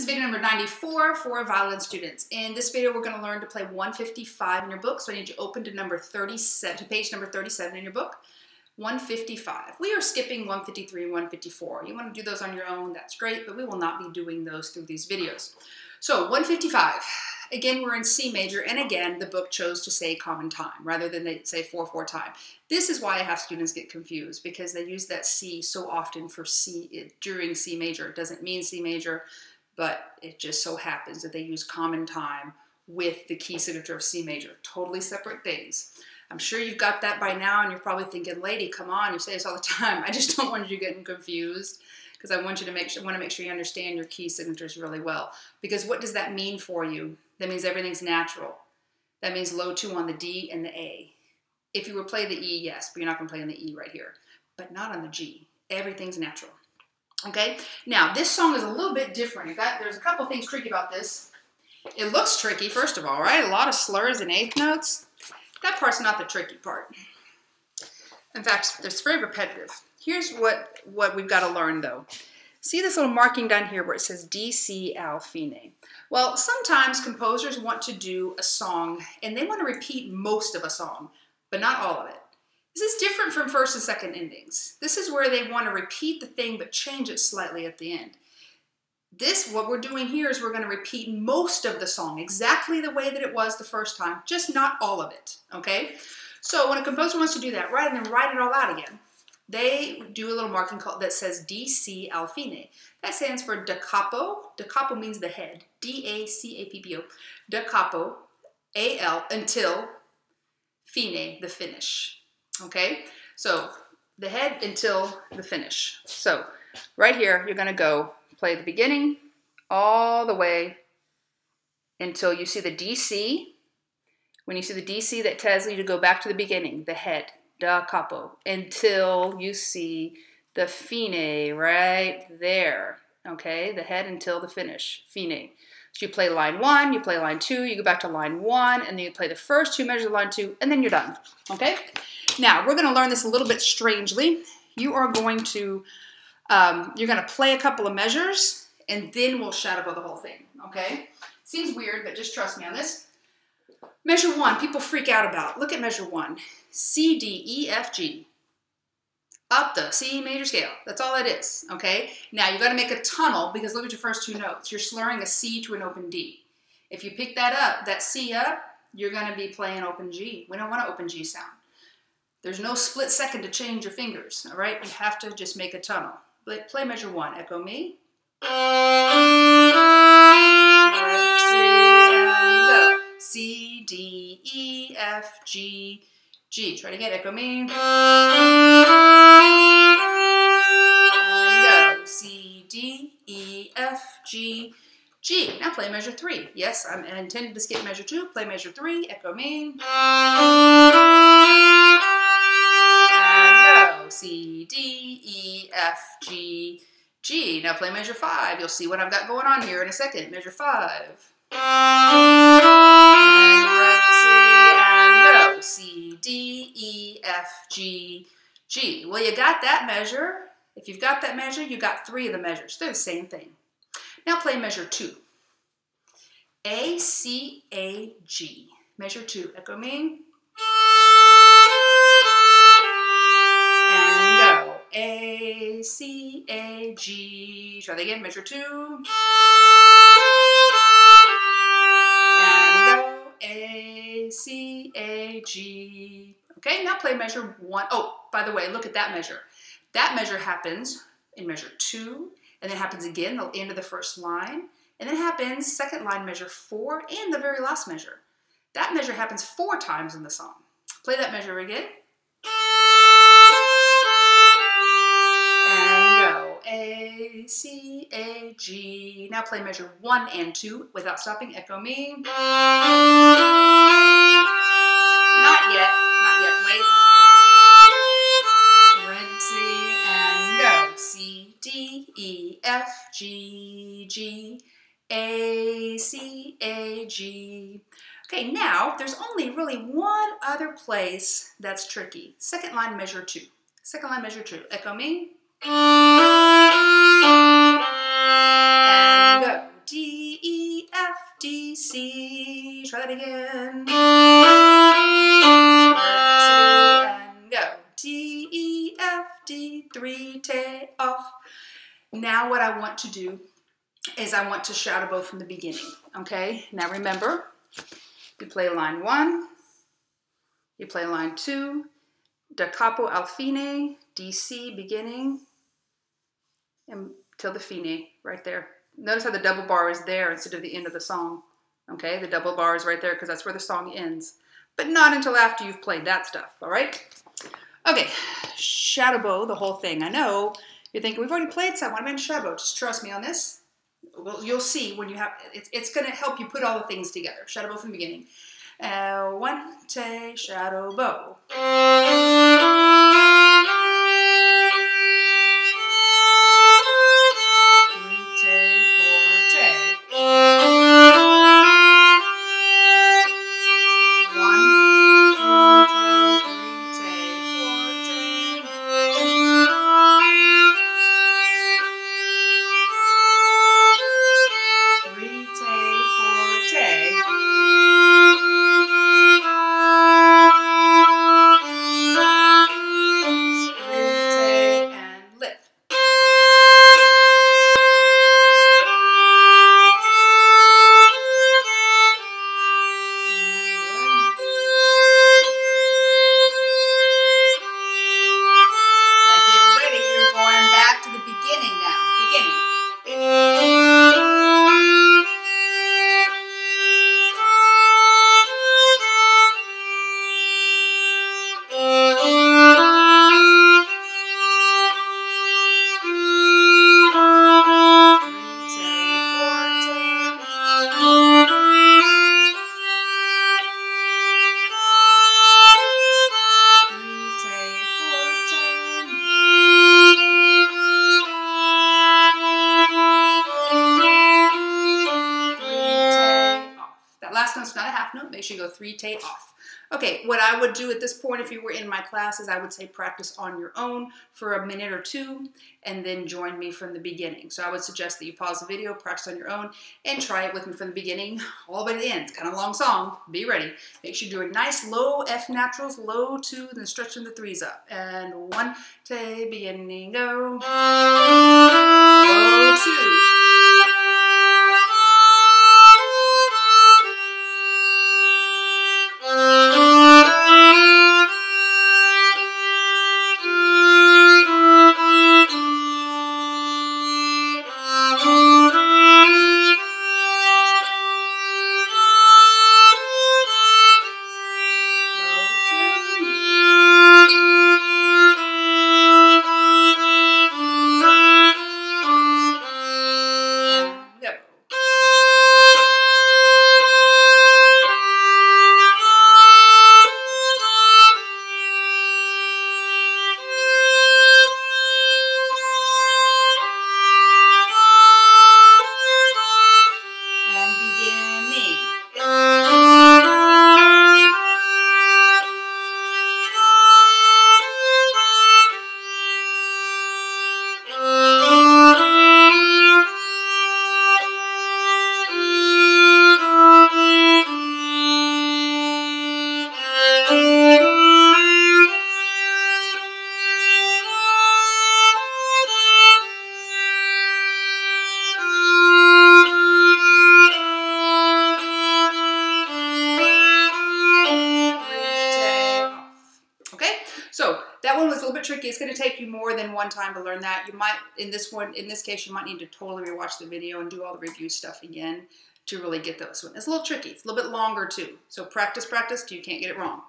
video number 94 for violin students. In this video, we're going to learn to play 155 in your book. So I need you to open to number 37, to page number 37 in your book. 155. We are skipping 153 and 154. You want to do those on your own, that's great, but we will not be doing those through these videos. So 155. Again, we're in C major, and again, the book chose to say common time rather than they say 4/4 time. This is why I have students get confused, because they use that C so often for C during C major. It doesn't mean C major, but it just so happens that they use common time with the key signature of C major. Totally separate things. I'm sure you've got that by now, and you're probably thinking, lady, come on, you say this all the time. I just don't want you getting confused, because I want you to make sure you understand your key signatures really well. Because what does that mean for you? That means everything's natural. That means low 2 on the D and the A. If you would play the E, yes, but you're not going to play on the E right here. But not on the G. Everything's natural. Okay? Now, this song is a little bit different. There's a couple things tricky about this. It looks tricky, first of all, right? A lot of slurs and eighth notes. That part's not the tricky part. In fact, it's very repetitive. Here's what we've got to learn, though. See this little marking down here where it says D, C, Al, Fine. Well, sometimes composers want to do a song, and they want to repeat most of a song, but not all of it. This is different from first and second endings. This is where they want to repeat the thing, but change it slightly at the end. What we're doing here is we're going to repeat most of the song, exactly the way that it was the first time, just not all of it, okay? So when a composer wants to do that, right, and then write it all out again, they do a little marking that says D, C, Al, Fine. That stands for da capo. Da capo means the head. D-A-C-A-P-P-O. Da capo, A-L, until fine, the finish. Okay? So the head until the finish. So right here, you're going to go play the beginning all the way until you see the D-C. When you see the D-C, that tells you to go back to the beginning, the head. Da capo, until you see the fine right there, okay? The head until the finish, fine. So you play line 1, you play line 2, you go back to line 1, and then you play the first 2 measures of line 2, and then you're done, okay? Now, we're gonna learn this a little bit strangely. You are going to, you're gonna play a couple of measures, and then we'll shout about the whole thing, okay? Seems weird, but just trust me on this. Measure 1, people freak out about. Look at measure 1. C, D, E, F, G. Up the C major scale. That's all it is, okay? Now, you've got to make a tunnel, because look at your first 2 notes. You're slurring a C to an open D. If you pick that up, that C up, you're going to be playing open G. We don't want an open G sound. There's no split second to change your fingers, all right? You have to just make a tunnel. Play measure 1. Echo me. C, D, E, F, G, G. Try to get echo me. And go. C, D, E, F, G, G. Now play measure 3. Yes, I intended to skip measure 2. Play measure 3. Echo me. And go. C, D, E, F, G, G. Now play measure 5. You'll see what I've got going on here in a second. Measure 5. And go. C, D, E, F, G, G. Well, you got that measure. If you've got that measure, you got 3 of the measures. They're the same thing. Now play measure 2. A, C, A, G. Measure 2. Echo me. And go. A, C, A, G. Try that again. Measure 2. A, C, A, G. Okay, now play measure 1. Oh, by the way, look at that measure. That measure happens in measure 2, and then happens again at the end of the first line, and then happens second line measure 4, and the very last measure. That measure happens 4 times in the song. Play that measure again. And go. A, C, A, G. Now play measure 1 and 2 without stopping. Echo me. Not yet. Not yet. Wait. Red C and go. C, D, E, F, G, G, A, C, A, G. Okay, now there's only really one other place that's tricky. Second line measure 2. Second line measure 2. Echo me. And go. D, that again. 1, 2, and go. D, E, F, D, 3, take off. Now what I want to do is I want to shout a bow from the beginning, okay? Now remember, you play line 1, you play line 2, da capo al fine, D, C, beginning, and till the fine, right there. Notice how the double bar is there instead of the end of the song, okay? The double bar is right there because that's where the song ends, but not until after you've played that stuff, all right? Okay, shadow bow, the whole thing. I know you're thinking, we've already played some, what am I in shadow bow? Just trust me on this. Well, you'll see when you have, it's going to help you put all the things together. Shadow bow from the beginning. 1, 2, shadow bow. 3 take off. Okay, what I would do at this point if you were in my class is I would say practice on your own for a minute or 2 and then join me from the beginning. So I would suggest that you pause the video, practice on your own, and try it with me from the beginning all the way to the end. It's kind of a long song. Be ready. Make sure you do a nice low F naturals, low 2, then stretching the 3s up. And 1, 2, beginning, go. Low 2. Tricky. It's going to take you more than one time to learn that. You might, in this case, you might need to totally rewatch the video and do all the review stuff again to really get this one. It's a little tricky. It's a little bit longer too. So practice, practice till you can't get it wrong.